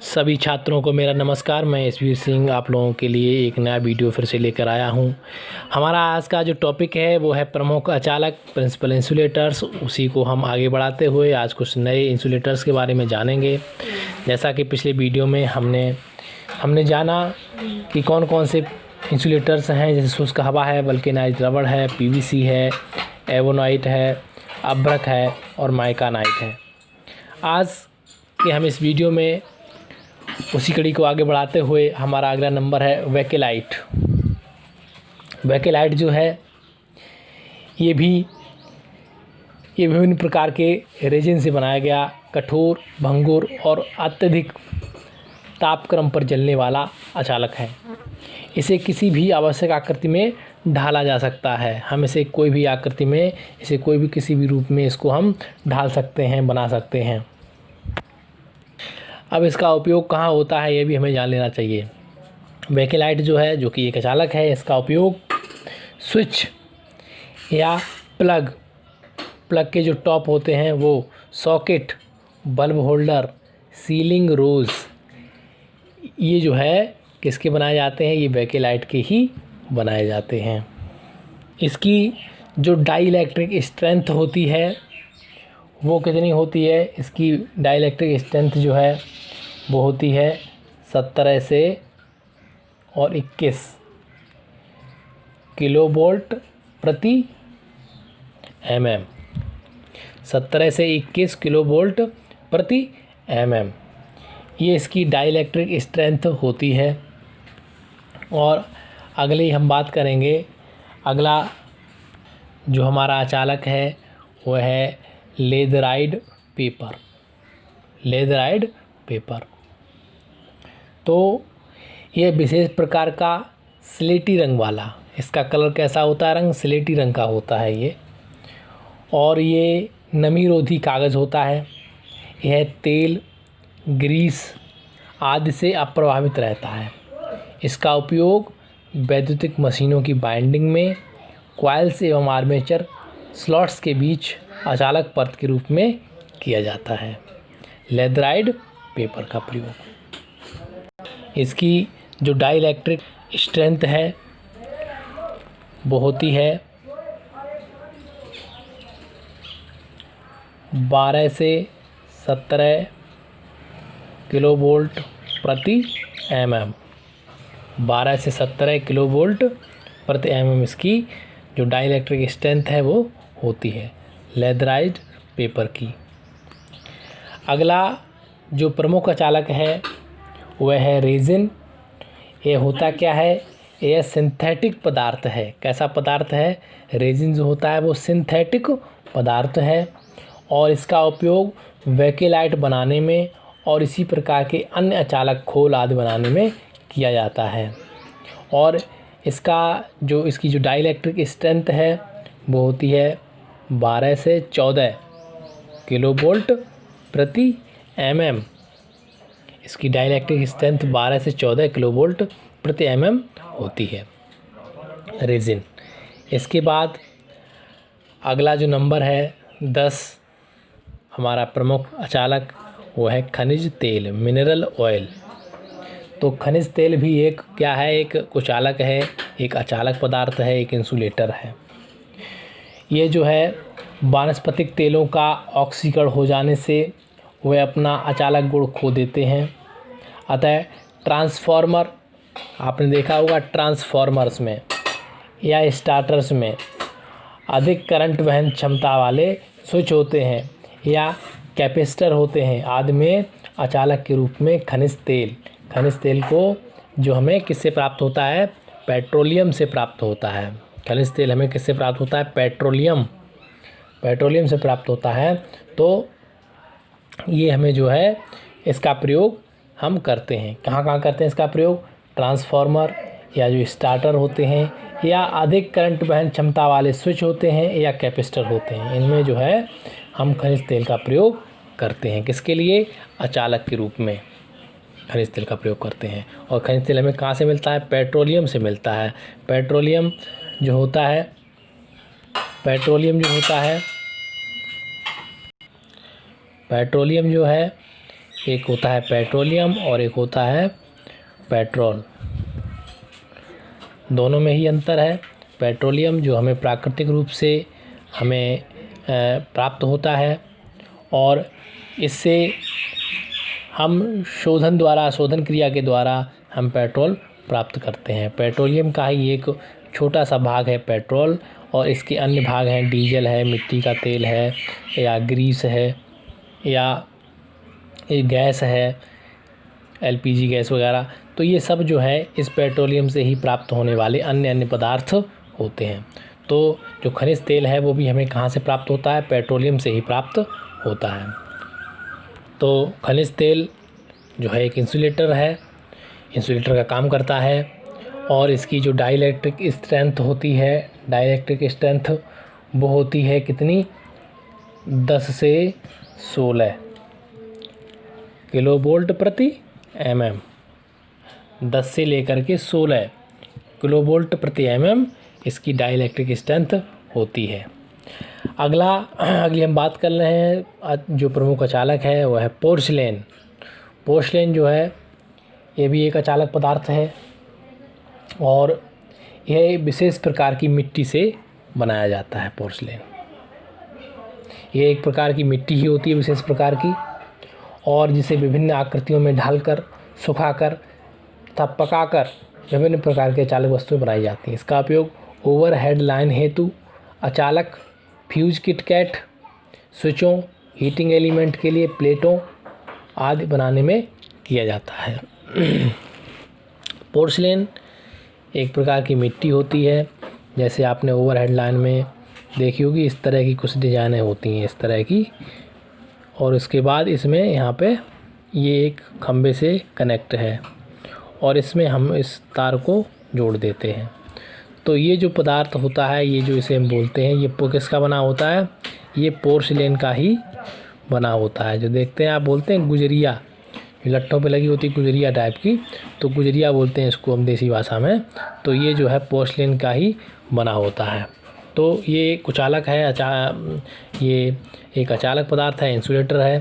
सभी छात्रों को मेरा नमस्कार। मैं एसवीर सिंह आप लोगों के लिए एक नया वीडियो फिर से लेकर आया हूं। हमारा आज का जो टॉपिक है वो है प्रमुख अचालक प्रिंसिपल इंसुलेटर्स। उसी को हम आगे बढ़ाते हुए आज कुछ नए इंसुलेटर्स के बारे में जानेंगे। जैसा कि पिछले वीडियो में हमने जाना कि कौन कौन से इंसुलेटर्स हैं, जैसे शुष्क हवा है, वल्केनाइज्ड रबड़ है, पीवीसी है, एवोनाइट है, अभ्रक है और माइकानाइट है। आज के हम इस वीडियो में उसी कड़ी को आगे बढ़ाते हुए हमारा अगला नंबर है वेकेलाइट। वेकेलाइट जो है ये विभिन्न प्रकार के रेजिन से बनाया गया कठोर, भंगुर और अत्यधिक तापक्रम पर जलने वाला अचालक है। इसे किसी भी आवश्यक आकृति में ढाला जा सकता है। हम इसे कोई भी आकृति में, इसे कोई भी किसी भी रूप में इसको हम ढाल सकते हैं, बना सकते हैं। अब इसका उपयोग कहाँ होता है ये भी हमें जान लेना चाहिए। वेकेलाइट जो है, जो कि एक अचालक है, इसका उपयोग स्विच या प्लग के जो टॉप होते हैं वो सॉकेट, बल्ब होल्डर, सीलिंग रोज, ये जो है किसके बनाए जाते हैं, ये वेकेलाइट के ही बनाए जाते हैं। इसकी जो डाइइलेक्ट्रिक स्ट्रेंथ होती है वो कितनी होती है, इसकी डाइइलेक्ट्रिक स्ट्रेंथ जो है वो होती है 17 से और 21 किलोवोल्ट प्रति mm। 17 से 21 किलोवोल्ट प्रति mm ये इसकी डाइइलेक्ट्रिक स्ट्रेंथ होती है। और अगली हम बात करेंगे, अगला जो हमारा अचालक है वह है लेदराइड पेपर। तो यह विशेष प्रकार का स्लेटी रंग वाला, इसका कलर कैसा होता है, रंग स्लेटी रंग का होता है ये, और ये नमीरोधी कागज़ होता है। यह तेल, ग्रीस आदि से अप्रभावित रहता है। इसका उपयोग वैद्युतिक मशीनों की बाइंडिंग में कॉइल्स एवं आर्मेचर स्लॉट्स के बीच अचालक परत के रूप में किया जाता है। लेदराइड पेपर का प्रयोग, इसकी जो डाइइलेक्ट्रिक स्ट्रेंथ है वो होती है 12 से 17 किलोवोल्ट प्रति mm। 12 से 17 किलोवोल्ट प्रति mm इसकी जो डाइइलेक्ट्रिक स्ट्रेंथ है वो होती है लेदराइड पेपर की। अगला जो प्रमुख अचालक है वह है रेजिन। ये होता क्या है, यह सिंथेटिक पदार्थ है। कैसा पदार्थ है, रेजिन जो होता है वो सिंथेटिक पदार्थ है और इसका उपयोग वेकेलाइट बनाने में और इसी प्रकार के अन्य अचालक खोल आदि बनाने में किया जाता है। और इसकी जो डाइइलेक्ट्रिक स्ट्रेंथ है वो होती है 12 से 14 किलोवोल्ट प्रति mm। इसकी डाइइलेक्ट्रिक स्ट्रेंथ 12 से 14 किलोवोल्ट प्रति mm होती है रेजिन। इसके बाद अगला जो नंबर है 10, हमारा प्रमुख अचालक वो है खनिज तेल, मिनरल ऑयल। तो खनिज तेल भी एक क्या है, एक कुचालक है, एक अचालक पदार्थ है, एक इंसुलेटर है। ये जो है वानस्पतिक तेलों का ऑक्सीकरण हो जाने से वे अपना अचालक गुण खो देते हैं। अतः ट्रांसफार्मर, आपने देखा होगा ट्रांसफार्मर्स में या स्टार्टर्स में अधिक करंट वहन क्षमता वाले स्विच होते हैं या कैपेसिटर होते हैं आदि में अचालक के रूप में खनिज तेल को जो हमें किससे प्राप्त होता है, पेट्रोलियम से प्राप्त होता है। खनिज तेल हमें किससे प्राप्त होता है, पेट्रोलियम से प्राप्त होता है। तो ये हमें जो है इसका प्रयोग हम करते हैं। कहाँ करते हैं इसका प्रयोग, ट्रांसफार्मर या जो स्टार्टर होते हैं या अधिक करंट वहन क्षमता वाले स्विच होते हैं या कैपेसिटर होते हैं, इनमें जो है हम खनिज तेल का प्रयोग करते हैं। किसके लिए, अचालक के रूप में खनिज तेल का प्रयोग करते हैं। और खनिज तेल हमें कहाँ से मिलता है, पेट्रोलियम से मिलता है। पेट्रोलियम जो होता है एक होता है पेट्रोलियम और एक होता है पेट्रोल। दोनों में ही अंतर है। पेट्रोलियम जो हमें प्राकृतिक रूप से हमें प्राप्त होता है और इससे हम शोधन क्रिया के द्वारा हम पेट्रोल प्राप्त करते हैं। पेट्रोलियम का ही एक छोटा सा भाग है पेट्रोल, और इसके अन्य भाग हैं डीजल है, मिट्टी का तेल है, या ग्रीस है, या एक गैस है, एलपीजी गैस वगैरह। तो ये सब जो है इस पेट्रोलियम से ही प्राप्त होने वाले अन्य पदार्थ होते हैं। तो जो खनिज तेल है वो भी हमें कहाँ से प्राप्त होता है? पेट्रोलियम से ही प्राप्त होता है। तो खनिज तेल जो है एक इंसुलेटर है, इंसुलेटर का काम करता है, और इसकी जो डाइलेक्ट्रिक स्ट्रेंथ होती है, डाइलेक्ट्रिक स्ट्रेंथ वो होती है कितनी? 10 से 16 किलोवोल्ट प्रति mm। 10 से लेकर के 16 किलोवोल्ट प्रति mm इसकी डाइलेक्ट्रिक स्ट्रेंथ होती है। अगली हम बात कर रहे हैं जो प्रमुख अचालक है वह है पोर्सिलेन। पोर्सिलेन जो है ये भी एक अचालक पदार्थ है, और यह विशेष प्रकार की मिट्टी से बनाया जाता है। पोर्सिलेन ये एक प्रकार की मिट्टी ही होती है विशेष प्रकार की, और जिसे विभिन्न आकृतियों में ढालकर, सुखाकर तथा पकाकर विभिन्न प्रकार के अचालक वस्तुएं बनाई जाती हैं। इसका उपयोग ओवरहेड लाइन हेतु, अचालक, फ्यूज किटकैट, स्विचों, हीटिंग एलिमेंट के लिए प्लेटों आदि बनाने में किया जाता है। पोर्सिलेन एक प्रकार की मिट्टी होती है, जैसे आपने ओवरहेड लाइन में देखी होगी, इस तरह की कुछ डिजाइनें होती हैं इस तरह की, और उसके बाद इसमें यहाँ पे ये एक खंबे से कनेक्ट है, और इसमें हम इस तार को जोड़ देते हैं। तो ये जो पदार्थ होता है, ये जो इसे हम बोलते हैं, ये किसका बना होता है? ये पोर्सिलेन का ही बना होता है। जो देखते हैं आप बोलते हैं गुजरिया, लट्ठों पे लगी होती गुजरिया टाइप की, तो गुजरिया बोलते हैं इसको हम देसी भाषा में। तो ये जो है पोर्सिलेन का ही बना होता है। तो ये कुचालक है, ये एक अचालक पदार्थ है, इंसुलेटर है,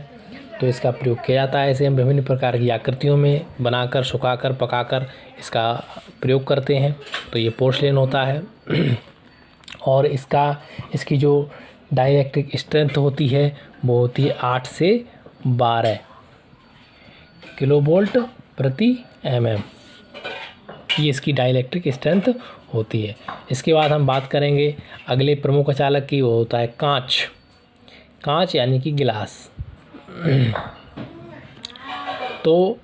तो इसका प्रयोग किया जाता है। इसे हम विभिन्न प्रकार की आकृतियों में बनाकर, सुखाकर, पकाकर इसका प्रयोग करते हैं। तो ये पोर्सिलेन होता है। और इसकी जो डाइलेक्ट्रिक स्ट्रेंथ होती है वो होती है 8 से 12 किलोवोल्ट प्रति mm। ये इसकी डाइलेक्ट्रिक स्ट्रेंथ होती है। इसके बाद हम बात करेंगे अगले प्रमुख अचालक की, वो होता है कांच यानी कि गिलास। तो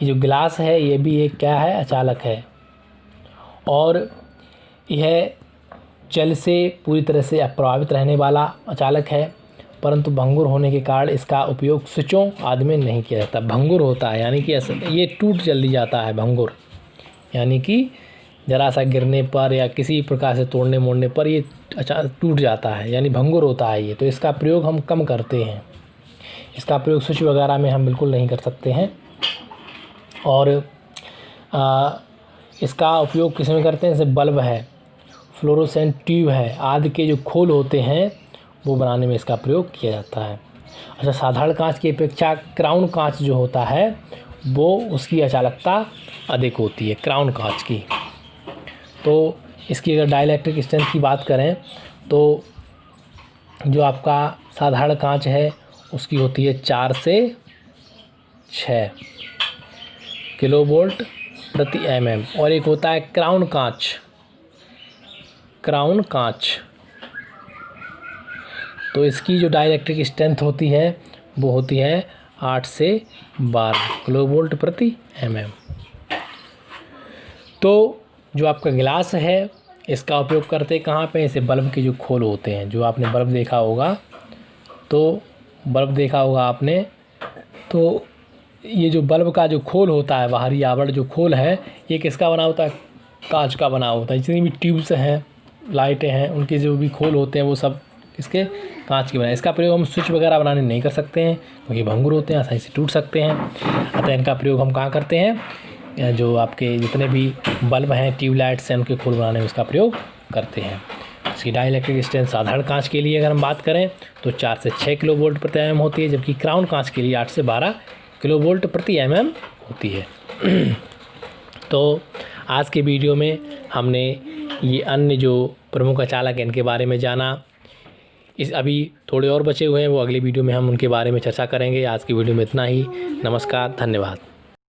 ये जो गिलास है ये भी एक क्या है? अचालक है, और यह जल से पूरी तरह से अप्रभावित रहने वाला अचालक है, परंतु भंगुर होने के कारण इसका उपयोग स्विचों आदि में नहीं किया जाता। भंगुर होता है यानी कि ये टूट जल्दी जाता है। भंगुर यानी कि ज़रा सा गिरने पर या किसी प्रकार से तोड़ने मोड़ने पर ये टूट जाता है, यानी भंगुर होता है ये। तो इसका प्रयोग हम कम करते हैं, इसका प्रयोग स्विच वगैरह में हम बिल्कुल नहीं कर सकते हैं। और इसका उपयोग किस में करते हैं? जैसे बल्ब है, फ्लोरोसेंट ट्यूब है आदि के जो खोल होते हैं वो बनाने में इसका प्रयोग किया जाता है। अच्छा, साधारण कांच की अपेक्षा क्राउन कांच जो होता है वो उसकी अचालकता अधिक होती है, क्राउन कांच की। तो इसकी अगर डाइलेक्ट्रिक स्ट्रेंथ की बात करें तो जो आपका साधारण कांच है उसकी होती है 4 से 6 किलोवोल्ट प्रति mm, और एक होता है क्राउन कांच। तो इसकी जो डाइलेक्ट्रिक स्ट्रेंथ होती है वो होती है 8 से 12 किलोवोल्ट प्रति mm। तो जो आपका गिलास है इसका उपयोग करते कहाँ पे? इसे बल्ब के जो खोल होते हैं, जो आपने बल्ब देखा होगा आपने, तो ये जो बल्ब का जो खोल होता है, बाहरी आवरण जो खोल है, ये किसका बना होता है? कांच का बना होता है। जितनी भी ट्यूब्स हैं, लाइटें हैं, उनके जो भी खोल होते हैं वो सब इसके कांच के बनाए। इसका प्रयोग हम स्विच वगैरह बनाने नहीं कर सकते हैं क्योंकि भंगुर होते हैं, आसानी से टूट सकते हैं। अतः इनका प्रयोग हम कहाँ करते हैं? जो आपके जितने भी बल्ब हैं, ट्यूबलाइट्स हैं, उनके खोल बनाने में इसका प्रयोग करते हैं। इसकी डाइलेक्ट्रिक स्ट्रेंथ साधारण कांच के लिए अगर हम बात करें तो 4 से 6 किलोवोल्ट प्रति mm होती है, जबकि क्राउन कांच के लिए 8 से 12 किलोवोल्ट प्रति mm होती है। तो आज के वीडियो में हमने ये अन्य जो प्रमुख अचालक हैं इनके बारे में जाना। इस अभी थोड़े और बचे हुए हैं, वो अगली वीडियो में हम उनके बारे में चर्चा करेंगे। आज की वीडियो में इतना ही। नमस्कार, धन्यवाद।